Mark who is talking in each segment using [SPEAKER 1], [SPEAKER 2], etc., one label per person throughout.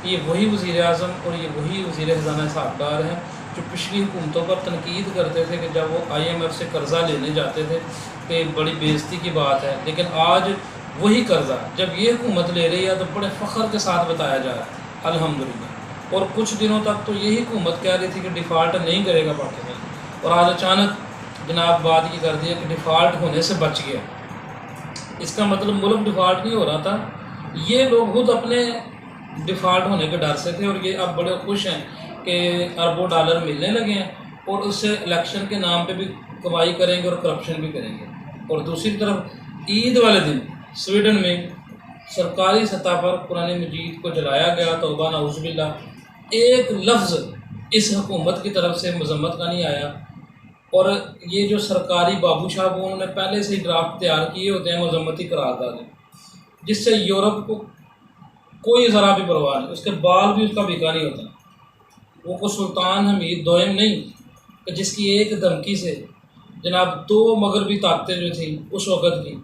[SPEAKER 1] یہ وہی وزیر اعظم اور یہ وہی وزیر خزانہ صاحب کار ہیں جو پچھلی حکومتوں پر تنقید کرتے تھے کہ جب وہ IMF سے قرضہ لینے جاتے تھے کہ بڑی بے عزتی کی بات ہے، لیکن آج وہی قرضہ جب یہ حکومت لے رہی ہے تو بڑے فخر کے ساتھ بتایا جا رہا ہے الحمدللہ۔ اور کچھ دنوں تک تو یہی حکومت کہہ رہی تھی کہ ڈیفالٹ نہیں کرے گا پاکستان، اور آج اچانک جناب بات یہ کر دی ہے کہ ڈیفالٹ ہونے سے بچ گیا۔ اس کا مطلب ملک ڈیفالٹ نہیں ہو رہا تھا، یہ لوگ خود اپنے ڈیفالٹ ہونے کے ڈر سے تھے، اور یہ اب بڑے خوش ہیں کہ اربوں ڈالر ملنے لگے ہیں اور اس سے الیکشن کے نام پہ بھی کمائی کریں گے اور کرپشن بھی کریں گے۔ اور دوسری طرف عید والے دن سویڈن میں سرکاری سطح پر قرآن مجید کو جلایا گیا، توبہ نعوذ باللہ، ایک لفظ اس حکومت کی طرف سے مذمت کا نہیں آیا۔ اور یہ جو سرکاری بابو صاحب انہوں نے پہلے سے ہی ڈرافٹ تیار کیے ہوتے ہیں مذمتی قرارداد، جس سے یورپ کو کوئی ذرا بھی پرواہ نہیں، اس کے بال بھی اس کا بکا نہیں ہوتا۔ وہ کوئی سلطان حمید دوئم نہیں کہ جس کی ایک دھمکی سے جناب 2 مغربی طاقتیں جو تھیں اس وقت کی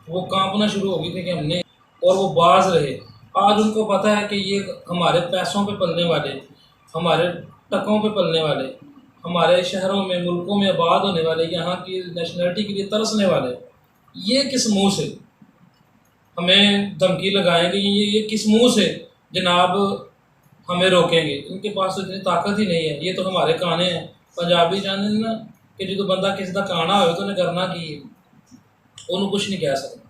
[SPEAKER 1] وہ کانپنا شروع ہو گئی تھی کہ ہم نے، اور وہ باز رہے۔ آج ان کو پتہ ہے کہ یہ ہمارے پیسوں پہ پلنے والے، ہمارے ٹکوں پہ پلنے والے، ہمارے شہروں میں ملکوں میں آباد ہونے والے، یہاں کی نیشنلٹی کے لیے ترسنے والے، یہ کس منہ سے ہمیں دھمکی لگائیں گے، یہ کس منہ سے جناب ہمیں روکیں گے؟ ان کے پاس تو اتنی طاقت ہی نہیں ہے، یہ تو ہمارے کانے ہیں۔ پنجابی جانے نا کہ جو بندہ کسی کا کانا ہوئے تو انہیں کرنا کی انہوں کچھ نہیں کہہ سکتا۔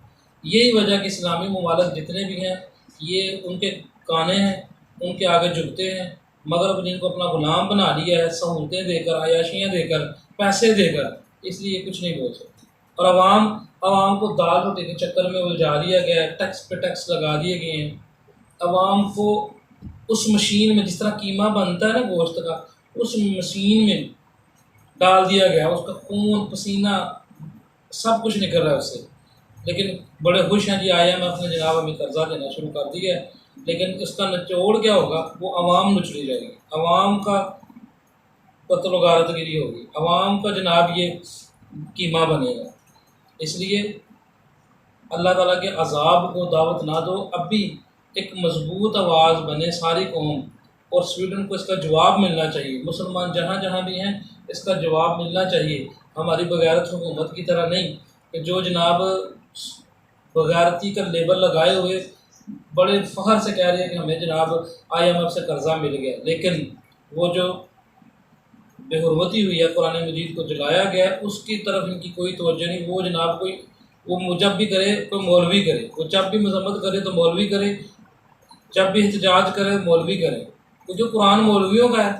[SPEAKER 1] یہی وجہ کہ اسلامی ممالک جتنے بھی ہیں یہ ان کے کانے ہیں، ان کے آگے جھکتے ہیں، مغرب نے ان کو اپنا غلام بنا لیا ہے، سہولتیں دے کر، عیاشیاں دے کر، پیسے دے کر، اس لیے کچھ نہیں بول سکتے۔ اور عوام کو دال روٹی کے چکر میں الجھا دیا گیا ہے، ٹیکس پہ ٹیکس لگا دیے گئے ہیں۔ عوام کو اس مشین میں جس طرح قیمہ بنتا ہے نا گوشت کا، اس مشین میں ڈال دیا گیا، اس کا خون پسینہ سب کچھ نکل رہا ہے اس سے، لیکن بڑے خوش ہیں جی IMF نے جناب ہمیں قرضہ دینا شروع کر دیا ہے۔ لیکن اس کا نچوڑ کیا ہوگا؟ وہ عوام نچڑی جائے گی، عوام کا قتل و غارت گیری ہوگی، عوام کا جناب یہ قیمہ بنے گا۔ اس لیے اللہ تعالیٰ کے عذاب کو دعوت نہ دو، اب بھی ایک مضبوط آواز بنے ساری قوم، اور سویڈن کو اس کا جواب ملنا چاہیے۔ مسلمان جہاں جہاں بھی ہیں اس کا جواب ملنا چاہیے، ہماری بغیرت حکومت کی طرح نہیں کہ جو جناب بغیرتی کا لیبل لگائے ہوئے بڑے فخر سے کہہ رہے ہیں کہ ہمیں جناب IMF سے قرضہ مل گیا، لیکن وہ جو بے حرمتی ہوئی ہے، قرآن مجید کو جلایا گیا، اس کی طرف ان کی کوئی توجہ نہیں۔ وہ جناب وہ جب بھی کرے کوئی مولوی کرے، وہ جب بھی مذمت کرے تو مولوی کرے، جب بھی احتجاج کرے مولوی کرے، تو جو قرآن مولویوں کا ہے،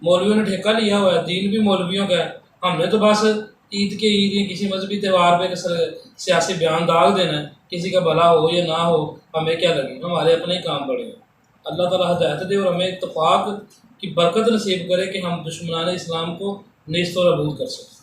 [SPEAKER 1] مولویوں نے ٹھیکہ لیا ہوا ہے، دین بھی مولویوں کا ہے۔ ہم نے تو بس عید کے عید یا کسی مذہبی تہوار پہ سیاسی بیان داغ دینا ہے، کسی کا بھلا ہو یا نہ ہو ہمیں کیا لگے، ہمارے اپنے ہی کام پڑے ہیں۔ اللہ تعالیٰ ہدایت دے اور ہمیں اتفاق کی برکت نصیب کرے کہ ہم دشمنان اسلام کو نیست و نابود کر سکیں۔